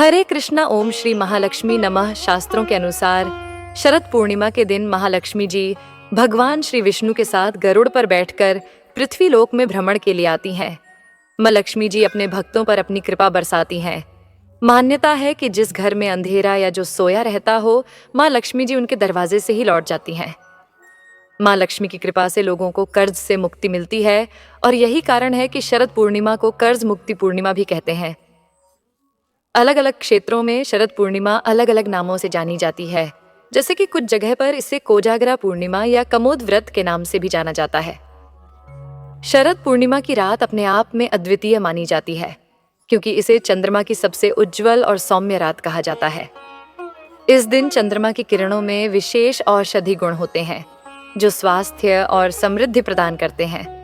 हरे कृष्णा। ओम श्री महालक्ष्मी नमः। शास्त्रों के अनुसार शरद पूर्णिमा के दिन महालक्ष्मी जी भगवान श्री विष्णु के साथ गरुड़ पर बैठकर पृथ्वी लोक में भ्रमण के लिए आती हैं। मां लक्ष्मी जी अपने भक्तों पर अपनी कृपा बरसाती हैं। मान्यता है कि जिस घर में अंधेरा या जो सोया रहता हो, मां लक्ष्मी जी उनके दरवाजे से ही लौट जाती हैं। मां लक्ष्मी की कृपा से लोगों को कर्ज से मुक्ति मिलती है और यही कारण है कि शरद पूर्णिमा को कर्ज मुक्ति पूर्णिमा भी कहते हैं। अलग अलग क्षेत्रों में शरद पूर्णिमा अलग अलग नामों से जानी जाती है। जैसे कि कुछ जगह पर इसे कोजागरा पूर्णिमा या कमोद व्रत के नाम से भी जाना जाता है। शरद पूर्णिमा की रात अपने आप में अद्वितीय मानी जाती है, क्योंकि इसे चंद्रमा की सबसे उज्जवल और सौम्य रात कहा जाता है। इस दिन चंद्रमा की किरणों में विशेष औषधि गुण होते हैं, जो स्वास्थ्य और समृद्धि प्रदान करते हैं।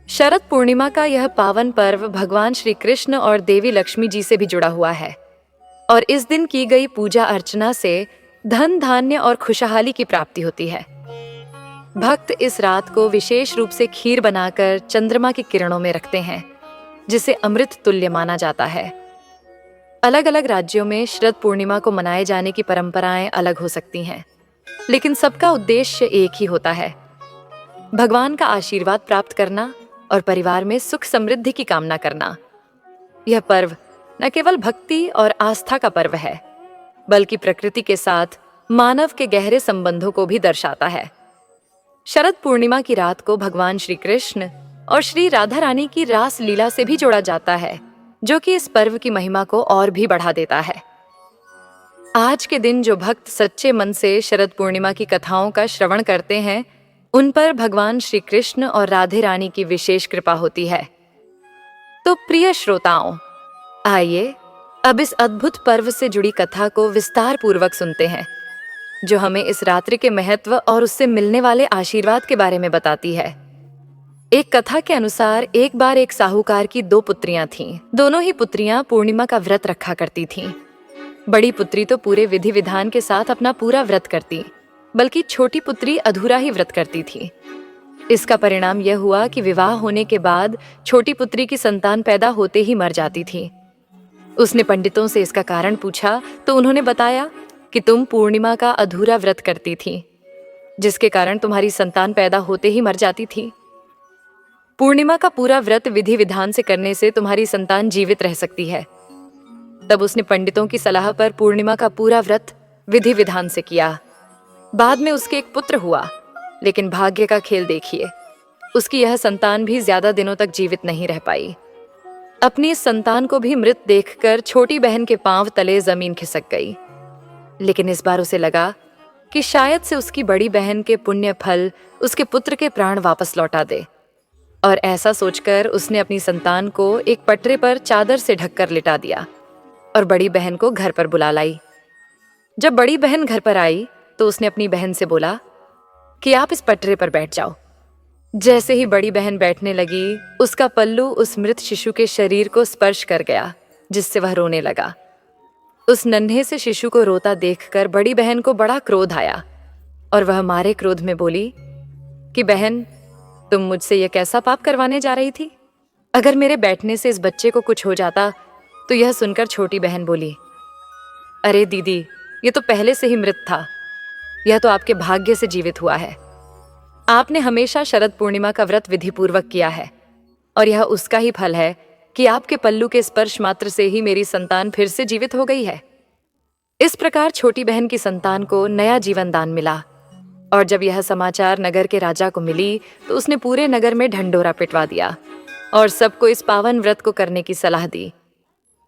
शरद पूर्णिमा का यह पावन पर्व भगवान श्री कृष्ण और देवी लक्ष्मी जी से भी जुड़ा हुआ है और इस दिन की गई पूजा अर्चना से धन धान्य और खुशहाली की प्राप्ति होती है। भक्त इस रात को विशेष रूप से खीर बनाकर चंद्रमा की किरणों में रखते हैं, जिसे अमृत तुल्य माना जाता है। अलग अलग राज्यों में शरद पूर्णिमा को मनाए जाने की परंपराएं अलग हो सकती हैं, लेकिन सबका उद्देश्य एक ही होता है, भगवान का आशीर्वाद प्राप्त करना और परिवार में सुख समृद्धि की कामना करना। यह पर्व न केवल भक्ति और आस्था का पर्व है, बल्कि प्रकृति के साथ मानव के गहरे संबंधों को भी दर्शाता है। शरद पूर्णिमा की रात को भगवान श्री कृष्ण और श्री राधा रानी की रास लीला से भी जोड़ा जाता है, जो कि इस पर्व की महिमा को और भी बढ़ा देता है। आज के दिन जो भक्त सच्चे मन से शरद पूर्णिमा की कथाओं का श्रवण करते हैं, उन पर भगवान श्री कृष्ण और राधे रानी की विशेष कृपा होती है। तो प्रिय श्रोताओं, आइए अब इस अद्भुत पर्व से जुड़ी कथा को विस्तार पूर्वक सुनते हैं, जो हमें इस रात्रि के महत्व और उससे मिलने वाले आशीर्वाद के बारे में बताती है। एक कथा के अनुसार एक बार एक साहूकार की 2 पुत्रियां थीं। दोनों ही पुत्रियां पूर्णिमा का व्रत रखा करती थीं। बड़ी पुत्री तो पूरे विधि विधान के साथ अपना पूरा व्रत करती, बल्कि छोटी पुत्री अधूरा ही व्रत करती थी। इसका परिणाम यह हुआ कि विवाह होने के बाद छोटी पुत्री की संतान पैदा होते ही मर जाती थी। उसने पंडितों से इसका कारण पूछा तो उन्होंने बताया कि तुम पूर्णिमा का अधूरा व्रत करती थी, जिसके कारण तुम्हारी संतान पैदा होते ही मर जाती थी। पूर्णिमा का पूरा व्रत विधि विधान से करने से तुम्हारी संतान जीवित रह सकती है। तब उसने पंडितों की सलाह पर पूर्णिमा का पूरा व्रत विधि विधान से किया। बाद में उसके एक पुत्र हुआ, लेकिन भाग्य का खेल देखिए, उसकी यह संतान भी ज्यादा दिनों तक जीवित नहीं रह पाई। अपनी इस संतान को भी मृत देखकर छोटी बहन के पांव तले जमीन खिसक गई। लेकिन इस बार उसे लगा कि शायद से उसकी बड़ी बहन के पुण्य फल उसके पुत्र के प्राण वापस लौटा दे, और ऐसा सोचकर उसने अपनी संतान को एक पटरे पर चादर से ढककर लिटा दिया और बड़ी बहन को घर पर बुला लाई। जब बड़ी बहन घर पर आई तो उसने अपनी बहन से बोला कि आप इस पटरे पर बैठ जाओ। जैसे ही बड़ी बहन बैठने लगी, उसका पल्लू उस मृत शिशु के शरीर को स्पर्श कर गया, जिससे वह रोने लगा। उस नन्हे से शिशु को रोता देखकर बड़ी बहन को बड़ा क्रोध आया और वह मारे क्रोध में बोली कि बहन, तुम मुझसे यह कैसा पाप करवाने जा रही थी? अगर मेरे बैठने से इस बच्चे को कुछ हो जाता। तो यह सुनकर छोटी बहन बोली, अरे दीदी, ये तो पहले से ही मृत था। यह तो आपके भाग्य से जीवित हुआ है। आपने हमेशा शरद पूर्णिमा का व्रत विधिपूर्वक किया है, और यह उसका ही फल है कि आपके पल्लू के स्पर्श मात्र से ही मेरी संतान फिर से जीवित हो गई है। इस प्रकार छोटी बहन की संतान को नया जीवन दान मिला, और जब यह समाचार नगर के राजा को मिली तो उसने पूरे नगर में ढंढोरा पिटवा दिया और सबको इस पावन व्रत को करने की सलाह दी।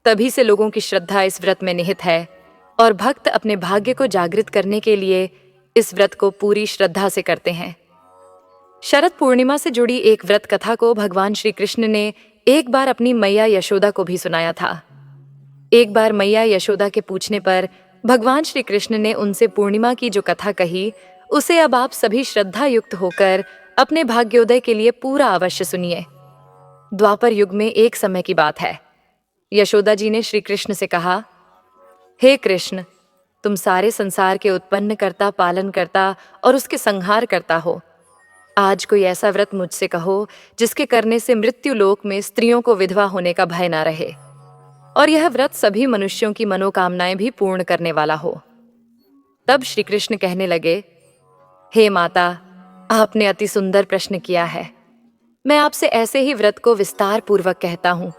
तभी से लोगों की श्रद्धा इस व्रत में निहित है, और भक्त अपने भाग्य को जागृत करने के लिए इस व्रत को पूरी श्रद्धा से करते हैं। शरद पूर्णिमा से जुड़ी एक व्रत कथा को भगवान श्री कृष्ण ने एक बार अपनी मैया यशोदा को भी सुनाया था। एक बार मैया यशोदा के पूछने पर भगवान श्री कृष्ण ने उनसे पूर्णिमा की जो कथा कही, उसे अब आप सभी श्रद्धा युक्त होकर अपने भाग्योदय के लिए पूरा अवश्य सुनिए। द्वापर युग में एक समय की बात है। यशोदा जी ने श्री कृष्ण से कहा, हे कृष्ण, तुम सारे संसार के उत्पन्न करता, पालन करता और उसके संहार करता हो। आज कोई ऐसा व्रत मुझसे कहो जिसके करने से मृत्यु लोक में स्त्रियों को विधवा होने का भय ना रहे। और यह व्रत सभी मनुष्यों की मनोकामनाएं भी पूर्ण करने वाला हो। तब श्री कृष्ण कहने लगे, हे माता, आपने अति सुंदर प्रश्न किया है। मैं आपसे ऐसे ही व्रत को विस्तार पूर्वक कहता हूँ।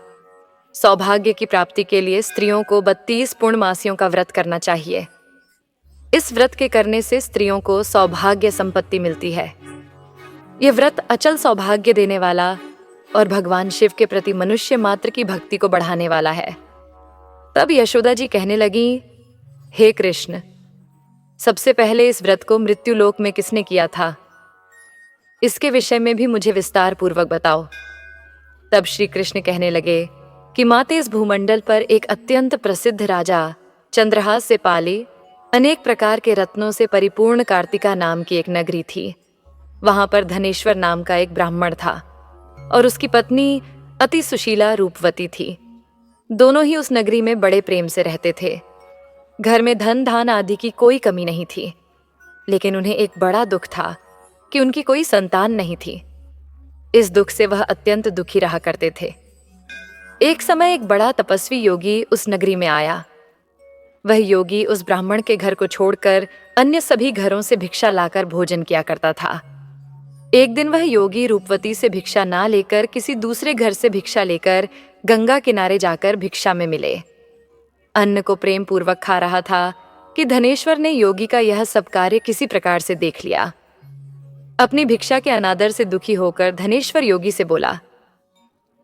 सौभाग्य की प्राप्ति के लिए स्त्रियों को 32 पूर्णमासियों का व्रत करना चाहिए। इस व्रत के करने से स्त्रियों को सौभाग्य संपत्ति मिलती है। यह व्रत अचल सौभाग्य देने वाला और भगवान शिव के प्रति मनुष्य मात्र की भक्ति को बढ़ाने वाला है। तब यशोदा जी कहने लगी, हे कृष्ण, सबसे पहले इस व्रत को मृत्युलोक में किसने किया था? इसके विषय में भी मुझे विस्तार पूर्वक बताओ। तब श्री कृष्ण कहने लगे कि माते, इस भूमंडल पर एक अत्यंत प्रसिद्ध राजा चंद्रहास से पाली अनेक प्रकार के रत्नों से परिपूर्ण कार्तिका नाम की एक नगरी थी। वहां पर धनेश्वर नाम का एक ब्राह्मण था और उसकी पत्नी अति सुशीला रूपवती थी। दोनों ही उस नगरी में बड़े प्रेम से रहते थे। घर में धन धान आदि की कोई कमी नहीं थी, लेकिन उन्हें एक बड़ा दुख था कि उनकी कोई संतान नहीं थी। इस दुख से वह अत्यंत दुखी रहा करते थे। एक समय एक बड़ा तपस्वी योगी उस नगरी में आया। वह योगी उस ब्राह्मण के घर को छोड़कर अन्य सभी घरों से भिक्षा लाकर भोजन किया करता था। एक दिन वह योगी रूपवती से भिक्षा ना लेकर किसी दूसरे घर से भिक्षा लेकर गंगा किनारे जाकर भिक्षा में मिले। अन्न को प्रेम पूर्वक खा रहा था कि धनेश्वर ने योगी का यह सब कार्य किसी प्रकार से देख लिया। अपनी भिक्षा के अनादर से दुखी होकर धनेश्वर योगी से बोला,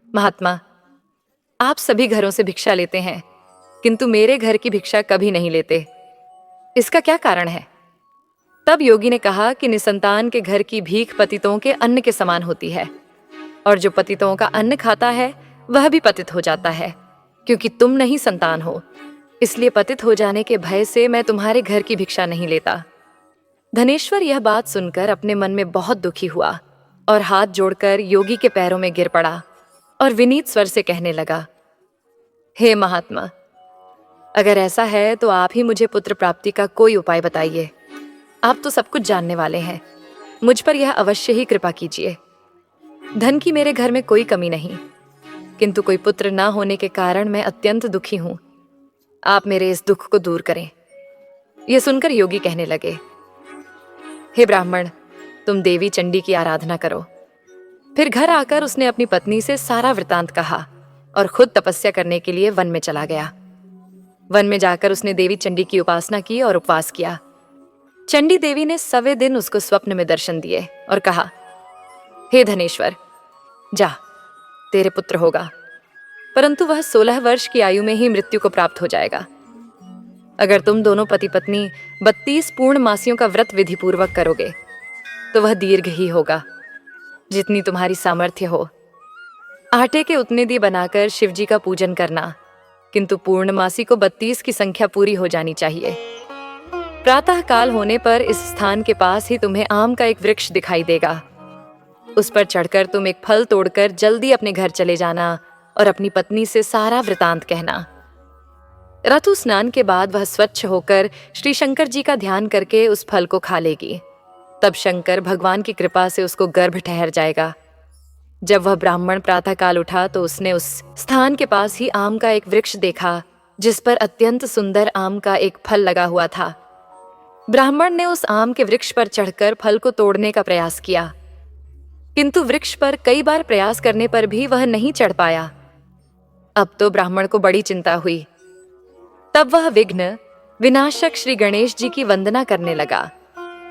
महात्मा, आप सभी घरों से भिक्षा लेते हैं, किंतु मेरे घर की भिक्षा कभी नहीं लेते। इसका क्या कारण है? तब योगी ने कहा कि निसंतान के घर की भीख पतितों के अन्न के समान होती है, और जो पतितों का अन्न खाता है वह भी पतित हो जाता है। क्योंकि तुम नहीं संतान हो, इसलिए पतित हो जाने के भय से मैं तुम्हारे घर की भिक्षा नहीं लेता। धनेश्वर यह बात सुनकर अपने मन में बहुत दुखी हुआ और हाथ जोड़कर योगी के पैरों में गिर पड़ा और विनीत स्वर से कहने लगा, हे महात्मा, अगर ऐसा है तो आप ही मुझे पुत्र प्राप्ति का कोई उपाय बताइए। आप तो सब कुछ जानने वाले हैं, मुझ पर यह अवश्य ही कृपा कीजिए। धन की मेरे घर में कोई कमी नहीं, किंतु कोई पुत्र न होने के कारण मैं अत्यंत दुखी हूं। आप मेरे इस दुख को दूर करें। यह सुनकर योगी कहने लगे, हे ब्राह्मण, तुम देवी चंडी की आराधना करो। फिर घर आकर उसने अपनी पत्नी से सारा वृतांत कहा और खुद तपस्या करने के लिए वन में चला गया। वन में जाकर उसने देवी चंडी की उपासना की और उपवास किया। चंडी देवी ने सवे दिन उसको स्वप्न में दर्शन दिए और कहा, हे धनेश्वर, जा, तेरे पुत्र होगा, परंतु वह 16 वर्ष की आयु में ही मृत्यु को प्राप्त हो जाएगा। अगर तुम दोनों पति पत्नी 32 पूर्ण मासियों का व्रत विधि पूर्वक करोगे तो वह दीर्घ ही होगा, जितनी तुम्हारी सामर्थ्य हो। आटे के उतने दी बनाकर शिवजी का पूजन करना, किंतु पूर्णमासी को 32 की संख्या पूरी हो जानी चाहिए। प्रातः काल होने पर इस स्थान के पास ही तुम्हें आम का एक वृक्ष दिखाई देगा। उस पर चढ़कर तुम एक फल तोड़कर जल्दी अपने घर चले जाना और अपनी पत्नी से सारा वृतांत कहना। ऋतु स्नान के बाद वह स्वच्छ होकर श्री शंकर जी का ध्यान करके उस फल को खा लेगी। तब शंकर भगवान की कृपा से उसको गर्भ ठहर जाएगा। जब वह ब्राह्मण प्रातःकाल उठा तो उसने उस स्थान के पास ही आम का एक वृक्ष देखा, जिस पर अत्यंत सुंदर आम का एक फल लगा हुआ था। ब्राह्मण ने उस आम के वृक्ष पर चढ़कर फल को तोड़ने का प्रयास किया, किंतु वृक्ष पर कई बार प्रयास करने पर भी वह नहीं चढ़ पाया। अब तो ब्राह्मण को बड़ी चिंता हुई। तब वह विघ्न विनाशक श्री गणेश जी की वंदना करने लगा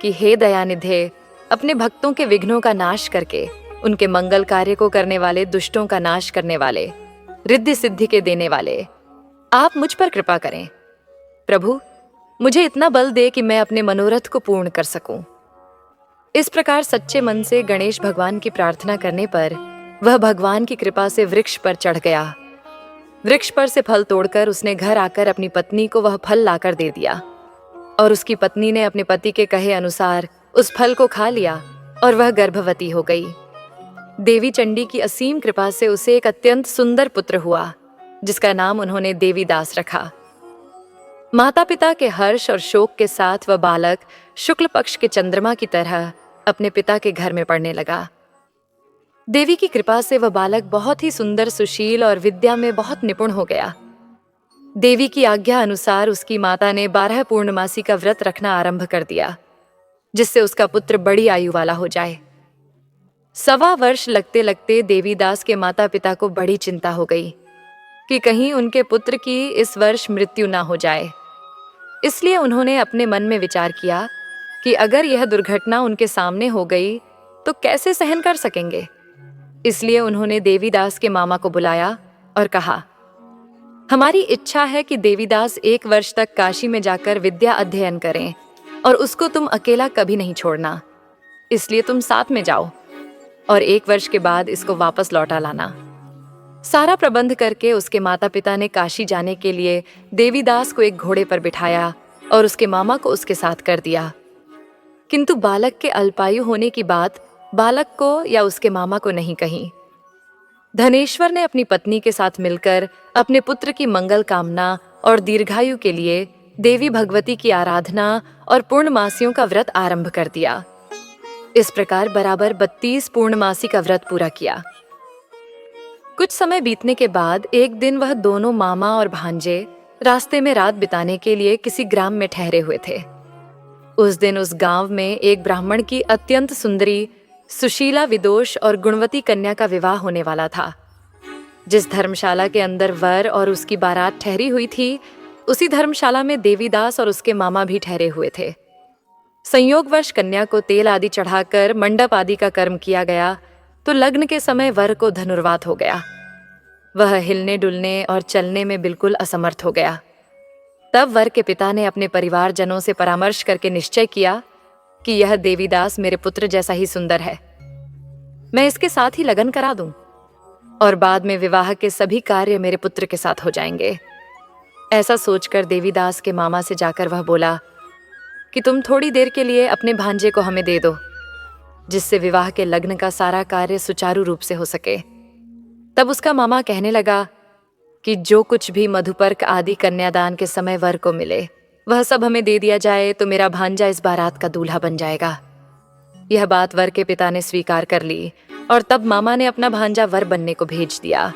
कि हे दयानिधे, अपने भक्तों के विघ्नों का नाश करके उनके मंगल कार्य को करने वाले, दुष्टों का नाश करने वाले, रिद्धि सिद्धि के देने वाले, आप मुझ पर कृपा करें। प्रभु, मुझे इतना बल दे कि मैं अपने मनोरथ को पूर्ण कर सकूं। इस प्रकार सच्चे मन से गणेश भगवान की प्रार्थना करने पर वह भगवान की कृपा से वृक्ष पर चढ़ गया। वृक्ष पर से फल तोड़कर उसने घर आकर अपनी पत्नी को वह फल लाकर दे दिया और उसकी पत्नी ने अपने पति के कहे अनुसार उस फल को खा लिया और वह गर्भवती हो गई। देवी चंडी की असीम कृपा से उसे एक अत्यंत सुंदर पुत्र हुआ, जिसका नाम उन्होंने देवीदास रखा। माता पिता के हर्ष और शोक के साथ वह बालक शुक्ल पक्ष के चंद्रमा की तरह अपने पिता के घर में पढ़ने लगा। देवी की कृपा से वह बालक बहुत ही सुंदर, सुशील और विद्या में बहुत निपुण हो गया। देवी की आज्ञा अनुसार उसकी माता ने 12 पूर्णमासी का व्रत रखना आरंभ कर दिया, जिससे उसका पुत्र बड़ी आयु वाला हो जाए। 1.25 वर्ष लगते लगते देवीदास के माता पिता को बड़ी चिंता हो गई कि कहीं उनके पुत्र की इस वर्ष मृत्यु ना हो जाए। इसलिए उन्होंने अपने मन में विचार किया कि अगर यह दुर्घटना उनके सामने हो गई तो कैसे सहन कर सकेंगे। इसलिए उन्होंने देवीदास के मामा को बुलाया और कहा, हमारी इच्छा है कि देवीदास 1 वर्ष तक काशी में जाकर विद्या अध्ययन करें और उसको तुम अकेला कभी नहीं छोड़ना। इसलिए तुम साथ में जाओ और 1 वर्ष के बाद इसको वापस लौटा लाना। सारा प्रबंध करके उसके माता पिता ने काशी जाने के लिए देवीदास को एक घोड़े पर बिठाया और उसके मामा को उसके साथ कर दिया। किंतु बालक के अल्पायु होने की बात बालक को या उसके मामा को नहीं कही। धनेश्वर ने अपनी पत्नी के साथ मिलकर अपने पुत्र की मंगल कामना और दीर्घायु के लिए देवी भगवती की आराधना और पूर्णमासियों का व्रत आरंभ कर दिया। इस प्रकार बराबर 32 पूर्णमासी का व्रत पूरा किया। कुछ समय बीतने के बाद एक दिन वह दोनों मामा और भांजे रास्ते में रात बिताने के लिए किसी ग्राम में ठहरे हुए थे। उस दिन उस गांव में एक ब्राह्मण की अत्यंत सुंदरी, सुशीला, विदोष और गुणवती कन्या का विवाह होने वाला था। जिस धर्मशाला के अंदर वर और उसकी बारात ठहरी हुई थी, उसी धर्मशाला में देवीदास और उसके मामा भी ठहरे हुए थे। संयोगवश कन्या को तेल आदि चढ़ाकर मंडप आदि का कर्म किया गया तो लग्न के समय वर को धनुर्वात हो गया। वह हिलने डुलने और चलने में बिल्कुल असमर्थ हो गया। तब वर के पिता ने अपने परिवारजनों से परामर्श करके निश्चय किया कि यह देवीदास मेरे पुत्र जैसा ही सुंदर है, मैं इसके साथ ही लगन करा दूं और बाद में विवाह के सभी कार्य मेरे पुत्र के साथ हो जाएंगे। ऐसा सोचकर देवीदास के मामा से जाकर वह बोला कि तुम थोड़ी देर के लिए अपने भांजे को हमें दे दो, जिससे विवाह के लग्न का सारा कार्य सुचारू रूप से हो सके। तब उसका मामा कहने लगा कि जो कुछ भी मधुपर्क आदि कन्यादान के समय वर को मिले वह सब हमें दे दिया जाए तो मेरा भांजा इस बारात का दूल्हा बन जाएगा। यह बात वर के पिता ने स्वीकार कर ली और तब मामा ने अपना भांजा वर बनने को भेज दिया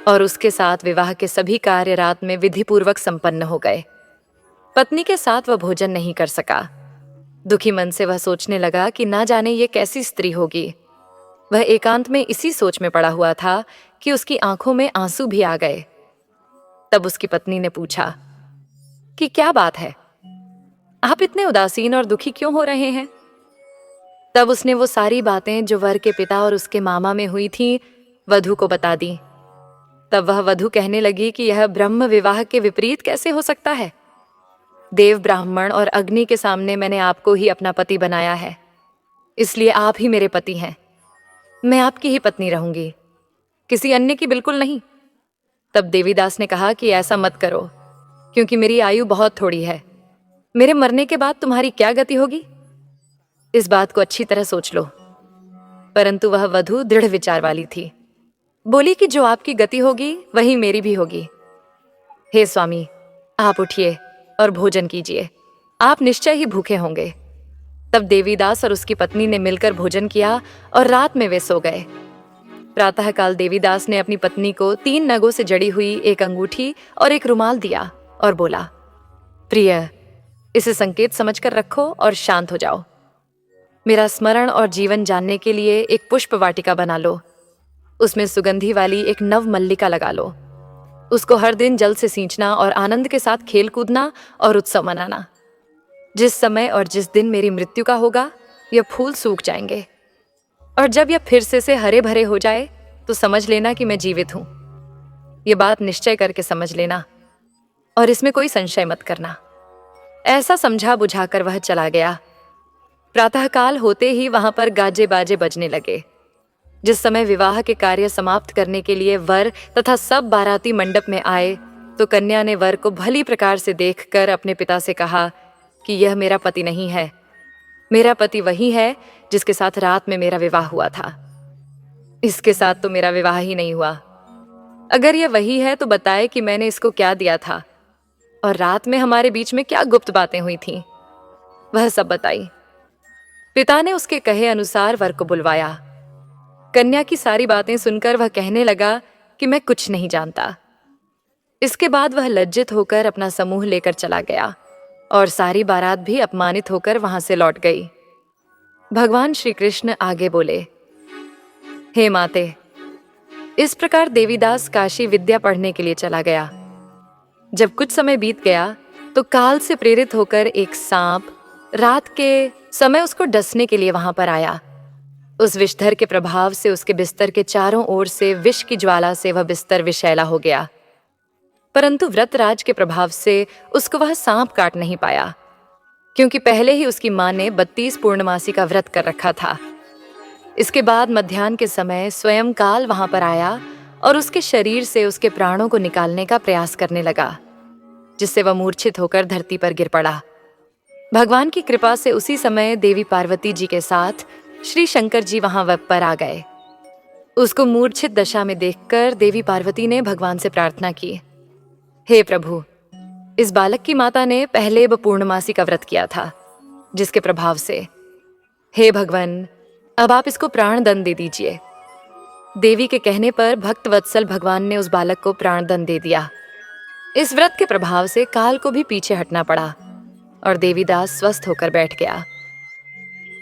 और उसके साथ विवाह के सभी कार्य रात में विधिपूर्वक संपन्न हो गए। पत्नी के साथ वह भोजन नहीं कर सका। दुखी मन से वह सोचने लगा कि ना जाने ये कैसी स्त्री होगी। वह एकांत में इसी सोच में पड़ा हुआ था कि उसकी आंखों में आंसू भी आ गए। तब उसकी पत्नी ने पूछा कि क्या बात है, आप इतने उदासीन और दुखी क्यों हो रहे हैं? तब उसने वो सारी बातें जो वर के पिता और उसके मामा में हुई थी वधू को बता दी। तब वह वधू कहने लगी कि यह ब्रह्म विवाह के विपरीत कैसे हो सकता है। देव, ब्राह्मण और अग्नि के सामने मैंने आपको ही अपना पति बनाया है, इसलिए आप ही मेरे पति हैं। मैं आपकी ही पत्नी रहूंगी, किसी अन्य की बिल्कुल नहीं। तब देवीदास ने कहा कि ऐसा मत करो, क्योंकि मेरी आयु बहुत थोड़ी है। मेरे मरने के बाद तुम्हारी क्या गति होगी, इस बात को अच्छी तरह सोच लो। परंतु वह वधू दृढ़ विचार वाली थी। बोली कि जो आपकी गति होगी वही मेरी भी होगी। हे स्वामी, आप उठिए और भोजन कीजिए, आप निश्चय ही भूखे होंगे। तब देवीदास और उसकी पत्नी ने मिलकर भोजन किया और रात में वे सो गए। प्रातःकाल देवीदास ने अपनी पत्नी को 3 नगों से जड़ी हुई एक अंगूठी और एक रुमाल दिया और बोला, प्रिय, इसे संकेत समझकर रखो और शांत हो जाओ। मेरा स्मरण और जीवन जानने के लिए एक पुष्प वाटिका बना लो, उसमें सुगंधी वाली एक नव मल्लिका लगा लो। उसको हर दिन जल से सींचना और आनंद के साथ खेल कूदना और उत्सव मनाना। जिस समय और जिस दिन मेरी मृत्यु का होगा यह फूल सूख जाएंगे, और जब यह फिर से हरे भरे हो जाए तो समझ लेना कि मैं जीवित हूं। यह बात निश्चय करके समझ लेना और इसमें कोई संशय मत करना। ऐसा समझा बुझाकर वह चला गया। प्रातःकाल होते ही वहां पर गाजे बाजे बजने लगे। जिस समय विवाह के कार्य समाप्त करने के लिए वर तथा सब बाराती मंडप में आए तो कन्या ने वर को भली प्रकार से देखकर अपने पिता से कहा कि यह मेरा पति नहीं है, मेरा पति वही है जिसके साथ रात में मेरा विवाह हुआ था। इसके साथ तो मेरा विवाह ही नहीं हुआ। अगर यह वही है तो बताए कि मैंने इसको क्या दिया था और रात में हमारे बीच में क्या गुप्त बातें हुई थीं। वह सब बताई। पिता ने उसके कहे अनुसार वर को बुलवाया। कन्या की सारी बातें सुनकर वह कहने लगा कि मैं कुछ नहीं जानता। इसके बाद वह लज्जित होकर अपना समूह लेकर चला गया और सारी बारात भी अपमानित होकर वहां से लौट गई। भगवान श्री कृष्ण आगे बोले, हे माते, इस प्रकार देवीदास काशी विद्या पढ़ने के लिए चला गया। जब कुछ समय बीत गया तो काल से प्रेरित होकर एक सांप रात के समय उसको डसने के लिए वहां पर आया। उस विषधर के प्रभाव से उसके बिस्तर के चारों ओर से विष की ज्वाला से वह बिस्तर विषैला हो गया, परंतु व्रतराज के प्रभाव से उसको वह सांप काट नहीं पाया, क्योंकि पहले ही उसकी मां ने 32 पूर्णमासी का व्रत कर रखा था। इसके बाद मध्याह्न के समय स्वयं काल वहां पर आया और उसके शरीर से उसके प्राणों को निकालने का प्रयास करने लगा, जिससे वह मूर्छित होकर धरती पर गिर पड़ा। भगवान की कृपा से उसी समय देवी पार्वती जी के साथ श्री शंकर जी वहां वेब पर आ गए। उसको मूर्छित दशा में देखकर देवी पार्वती ने भगवान से प्रार्थना की, हे प्रभु, इस बालक की माता ने पहले पूर्णमासी का व्रत किया था, जिसके प्रभाव से हे भगवान, अब आप इसको प्राण दंड दे दीजिए। देवी के कहने पर भक्त वत्सल भगवान ने उस बालक को प्राण दंड दे दिया। इस व्रत के प्रभाव से काल को भी पीछे हटना पड़ा और देवीदास स्वस्थ होकर बैठ गया।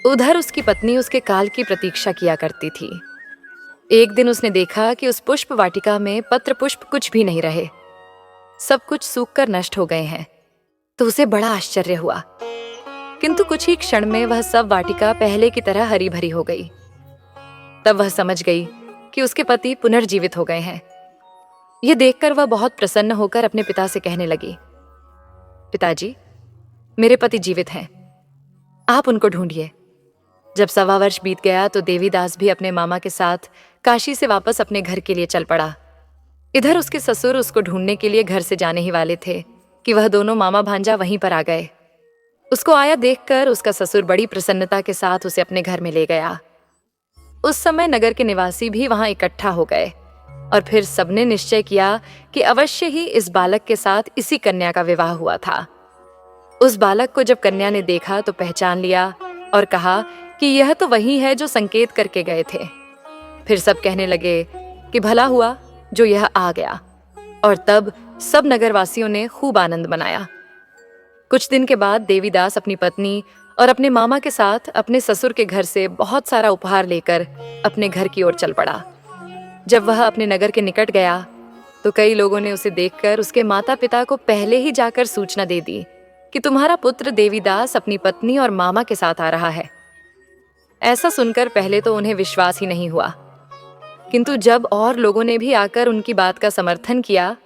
उधर उसकी पत्नी उसके काल की प्रतीक्षा किया करती थी। एक दिन उसने देखा कि उस पुष्प वाटिका में पत्र पुष्प कुछ भी नहीं रहे, सब कुछ सूखकर नष्ट हो गए हैं। तो उसे बड़ा आश्चर्य हुआ, किंतु कुछ ही क्षण में वह सब वाटिका पहले की तरह हरी भरी हो गई। तब वह समझ गई कि उसके पति पुनर्जीवित हो गए हैं। यह देखकर वह बहुत प्रसन्न होकर अपने पिता से कहने लगी, पिताजी, मेरे पति जीवित हैं, आप उनको ढूंढिए। जब 1.25 वर्ष बीत गया तो देवीदास भी अपने मामा के साथ काशी से वापस अपने घर के लिए चल पड़ा। इधर उसके ससुर उसको ढूंढने के लिए घर से जाने ही वाले थे कि वह दोनों मामा भांजा वहीं पर आ गए। उसको आया देखकर उसका ससुर बड़ी प्रसन्नता के साथ उसे अपने घर में ले गया। उस समय नगर के निवासी भी वहां इकट्ठा हो गए और फिर सबने निश्चय किया कि अवश्य ही इस बालक के साथ इसी कन्या का विवाह हुआ था। उस बालक को जब कन्या ने देखा तो पहचान लिया और कहा कि यह तो वही है जो संकेत करके गए थे। फिर सब कहने लगे कि भला हुआ जो यह आ गया, और तब सब नगरवासियों ने खूब आनंद मनाया। कुछ दिन के बाद देवीदास अपनी पत्नी और अपने मामा के साथ अपने ससुर के घर से बहुत सारा उपहार लेकर अपने घर की ओर चल पड़ा। जब वह अपने नगर के निकट गया तो कई लोगों ने उसे देखकर उसके माता पिता को पहले ही जाकर सूचना दे दी कि तुम्हारा पुत्र देवीदास अपनी पत्नी और मामा के साथ आ रहा है। ऐसा सुनकर पहले तो उन्हें विश्वास ही नहीं हुआ, किंतु जब और लोगों ने भी आकर उनकी बात का समर्थन किया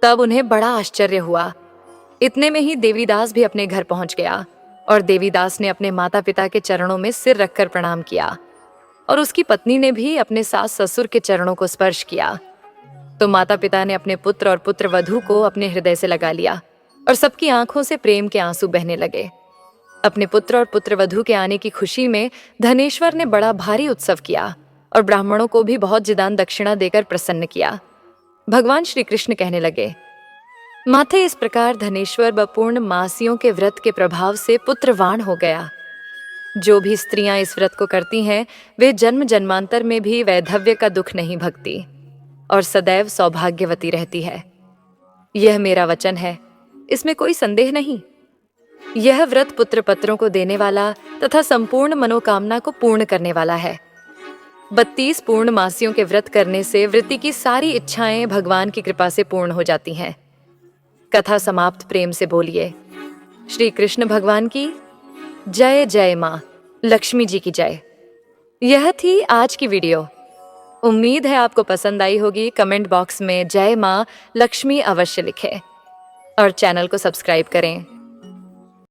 तब उन्हें बड़ा आश्चर्य हुआ। इतने में ही देवीदास भी अपने घर पहुंच गया और देवीदास ने अपने माता पिता के चरणों में सिर रखकर प्रणाम किया और उसकी पत्नी ने भी अपने सास ससुर के चरणों को स्पर्श किया। तो माता पिता ने अपने पुत्र और पुत्र वधू को अपने हृदय से लगा लिया और सबकी आंखों से प्रेम के आंसू बहने लगे। अपने पुत्र और पुत्र वधू के आने की खुशी में धनेश्वर ने बड़ा भारी उत्सव किया और ब्राह्मणों को भी बहुत जिदान दक्षिणा देकर प्रसन्न किया। भगवान श्री कृष्ण कहने लगे, माथे इस प्रकार धनेश्वर पूर्ण मासियों के व्रत के प्रभाव से पुत्रवान हो गया। जो भी स्त्रियां इस व्रत को करती हैं वे जन्म जन्मांतर में भी वैधव्य का दुख नहीं भगती और सदैव सौभाग्यवती रहती है। यह मेरा वचन है, इसमें कोई संदेह नहीं। यह व्रत पुत्र पत्रों को देने वाला तथा संपूर्ण मनोकामना को पूर्ण करने वाला है। 32 पूर्ण मासियों के व्रत करने से वृत्ति की सारी इच्छाएं भगवान की कृपा से पूर्ण हो जाती हैं। कथा समाप्त। प्रेम से बोलिए श्री कृष्ण भगवान की जय। जय माँ लक्ष्मी जी की जय। यह थी आज की वीडियो। उम्मीद है आपको पसंद आई होगी। कमेंट बॉक्स में जय माँ लक्ष्मी अवश्य लिखें और चैनल को सब्सक्राइब करें।